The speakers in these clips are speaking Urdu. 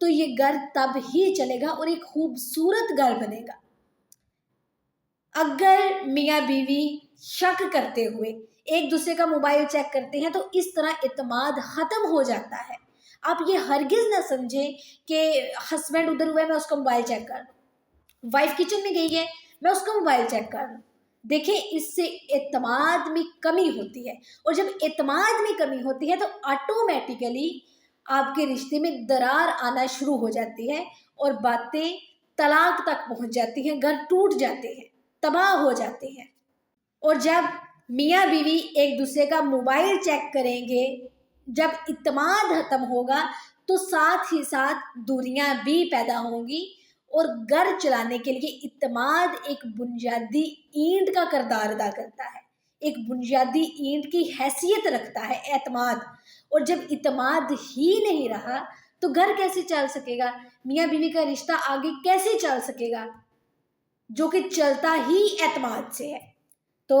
تو یہ گھر تب ہی چلے گا اور ایک خوبصورت گھر بنے گا۔ اگر میاں بیوی شک کرتے ہوئے ایک دوسرے کا موبائل چیک کرتے ہیں تو اس طرح اعتماد ختم ہو جاتا ہے۔ آپ یہ ہرگز نہ سمجھیں کہ ہسبینڈ ادھر ہوا ہے میں اس کا موبائل چیک کر لوں، وائف کچن میں گئی ہے میں اس کا موبائل چیک کر لوں۔ دیکھیں اس سے اعتماد میں کمی ہوتی ہے، اور جب اعتماد میں کمی ہوتی ہے تو آٹومیٹیکلی آپ کے رشتے میں درار آنا شروع ہو جاتی ہے اور باتیں طلاق تک پہنچ جاتی ہیں، گھر ٹوٹ جاتے ہیں، تباہ ہو جاتے ہیں۔ اور جب میاں بیوی ایک دوسرے کا موبائل چیک کریں گے، جب اعتماد ختم ہوگا تو ساتھ ہی ساتھ دوریاں بھی پیدا ہوں گی، اور گھر چلانے کے لیے اعتماد ایک بنیادی اینٹ کا کردار ادا کرتا ہے، ایک بنیادی اینٹ کی حیثیت رکھتا ہے اعتماد۔ اور جب اعتماد ہی نہیں رہا تو گھر کیسے چل سکے گا، میاں بیوی کا رشتہ آگے کیسے چل سکے گا، جو کہ چلتا ہی اعتماد سے ہے۔ تو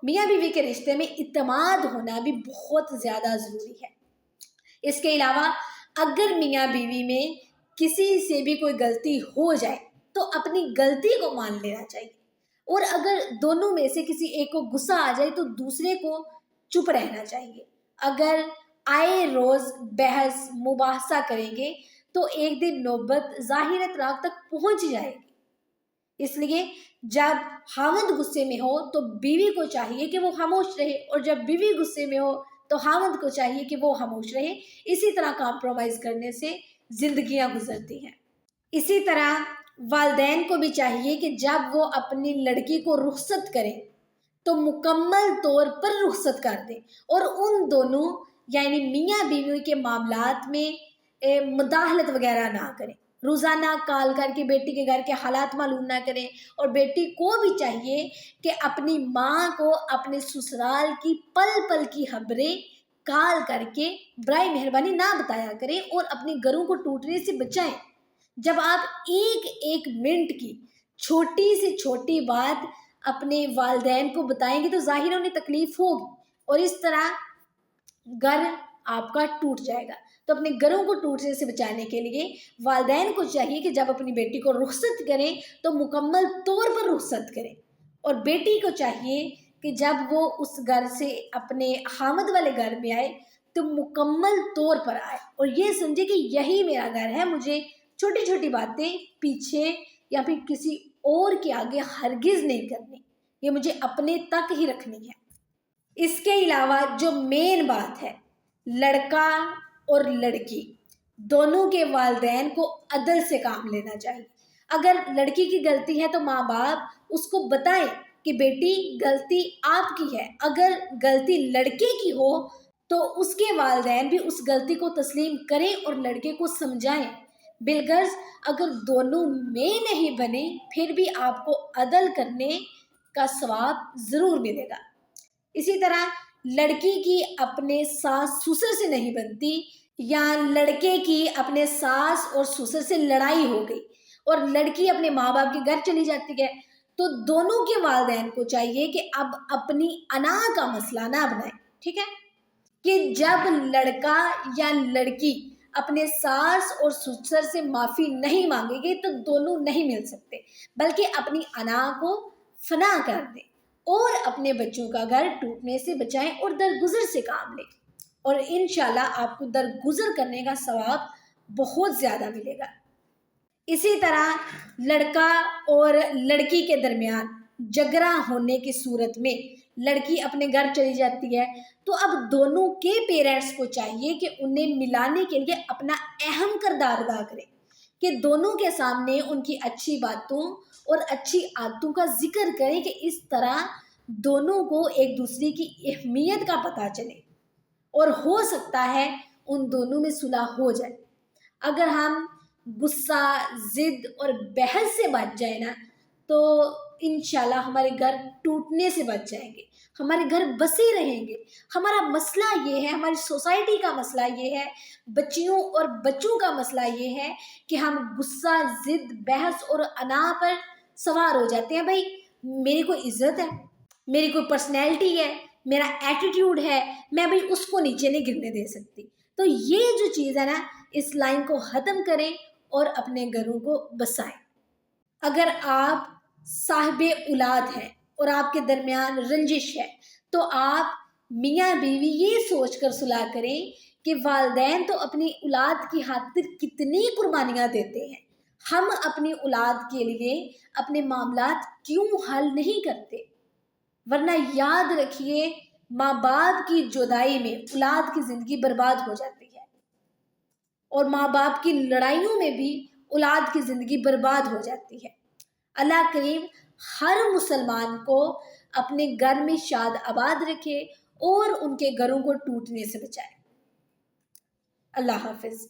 میاں بیوی کے رشتے میں اعتماد ہونا بھی بہت زیادہ ضروری ہے۔ اس کے علاوہ اگر میاں بیوی میں کسی سے بھی کوئی غلطی ہو جائے تو اپنی غلطی کو مان لینا چاہیے، اور اگر دونوں میں سے کسی ایک کو غصہ آ جائے تو دوسرے کو چپ رہنا چاہیے۔ اگر آئے روز بحث مباحثہ کریں گے تو ایک دن نوبت ظاہر طلاق تک پہنچ جائے گی۔ اس لیے جب خاوند غصے میں ہو تو بیوی کو چاہیے کہ وہ خاموش رہے، اور جب بیوی غصے میں ہو تو خاوند کو چاہیے کہ وہ خاموش رہے۔ اسی طرح کمپرومائز کرنے سے زندگیاں گزرتی ہیں۔ اسی طرح والدین کو بھی چاہیے کہ جب وہ اپنی لڑکی کو رخصت کریں تو مکمل طور پر رخصت کر دیں، اور ان دونوں یعنی میاں بیوی کے معاملات میں مداخلت وغیرہ نہ کریں۔ روزانہ کال کر کے بیٹی کے گھر کے حالات معلوم نہ کریں، اور بیٹی کو بھی چاہیے کہ اپنی ماں کو اپنے سسرال کی پل پل کی خبریں کال کر کے برائے مہربانی نہ بتایا کریں، اور اپنے گھروں کو ٹوٹنے سے بچائیں۔ جب آپ ایک ایک منٹ کی چھوٹی سے چھوٹی بات اپنے والدین کو بتائیں گے تو ظاہر انہیں تکلیف ہوگی، اور اس طرح گھر آپ کا ٹوٹ جائے گا۔ تو اپنے گھروں کو ٹوٹنے سے بچانے کے لیے والدین کو چاہیے کہ جب اپنی بیٹی کو رخصت کریں تو مکمل طور پر رخصت کریں، اور بیٹی کو چاہیے کہ جب وہ اس گھر سے اپنے خامد والے گھر میں آئے تو مکمل طور پر آئے اور یہ سمجھے کہ یہی میرا گھر ہے، مجھے چھوٹی چھوٹی باتیں پیچھے یا پھر کسی اور کے آگے ہرگز نہیں کرنی، یہ مجھے اپنے تک ہی رکھنی ہے۔ اس کے علاوہ جو مین بات ہے، لڑکا اور لڑکی دونوں کے والدین کو عدل سے کام لینا چاہیے۔ اگر لڑکی کی غلطی ہے تو ماں باپ اس کو بتائیں کہ بیٹی غلطی آپ کی ہے، اگر غلطی لڑکے کی ہو تو اس کے والدین بھی اس غلطی کو تسلیم کریں اور لڑکے کو سمجھائیں۔ بالغرض اگر دونوں میں نہیں بنے پھر بھی آپ کو عدل کرنے کا ثواب ضرور ملے گا۔ اسی طرح لڑکی کی اپنے ساس سسر سے نہیں بنتی، یا لڑکے کی اپنے ساس اور سسر سے لڑائی ہو گئی اور لڑکی اپنے ماں باپ کے گھر چلی جاتی ہے تو دونوں کے والدین کو چاہیے کہ اب اپنی انا کا مسئلہ نہ بنائیں، ٹھیک ہے؟ کہ جب لڑکا یا لڑکی اپنے ساس اور سسر سے معافی نہیں مانگے گے تو دونوں نہیں مل سکتے، بلکہ اپنی انا کو فنا کر دیں اور اپنے بچوں کا گھر ٹوٹنے سے بچائیں اور درگزر سے کام لیں، اور انشاءاللہ آپ کو درگزر کرنے کا ثواب بہت زیادہ ملے گا۔ اسی طرح لڑکا اور لڑکی کے درمیان جھگڑا ہونے کی صورت میں لڑکی اپنے گھر چلی جاتی ہے تو اب دونوں کے پیرنٹس کو چاہیے کہ انہیں ملانے کے لیے اپنا اہم کردار ادا کریں، کہ دونوں کے سامنے ان کی اچھی باتوں اور اچھی عادتوں کا ذکر کریں کہ اس طرح دونوں کو ایک دوسرے کی اہمیت کا پتہ چلے اور ہو سکتا ہے ان دونوں میں صلح ہو جائے۔ اگر ہم غصہ، ضد اور بحث سے بچ جائیں نا تو انشاءاللہ ہمارے گھر ٹوٹنے سے بچ جائیں گے، ہمارے گھر بسے رہیں گے۔ ہمارا مسئلہ یہ ہے، ہماری سوسائٹی کا مسئلہ یہ ہے، بچیوں اور بچوں کا مسئلہ یہ ہے کہ ہم غصہ، ضد، بحث اور انا پر سوار ہو جاتے ہیں۔ بھائی میری کوئی عزت ہے، میری کوئی پرسنالٹی ہے، میرا ایٹیٹیوڈ ہے، میں بھائی اس کو نیچے نہیں گرنے دے سکتی۔ تو یہ جو چیز ہے نا اس لائن کو ختم کریں اور اپنے گھروں کو بسائیں۔ اگر آپ صاحب اولاد ہیں اور آپ کے درمیان رنجش ہے تو آپ میاں بیوی یہ سوچ کر صلح کریں کہ والدین تو اپنی اولاد کی خاطر کتنی قربانیاں دیتے ہیں، ہم اپنی اولاد کے لیے اپنے معاملات کیوں حل نہیں کرتے؟ ورنہ یاد رکھیے، ماں باپ کی جدائی میں اولاد کی زندگی برباد ہو جاتی ہے، اور ماں باپ کی لڑائیوں میں بھی اولاد کی زندگی برباد ہو جاتی ہے۔ اللہ کریم ہر مسلمان کو اپنے گھر میں شاد آباد رکھے اور ان کے گھروں کو ٹوٹنے سے بچائے۔ اللہ حافظ۔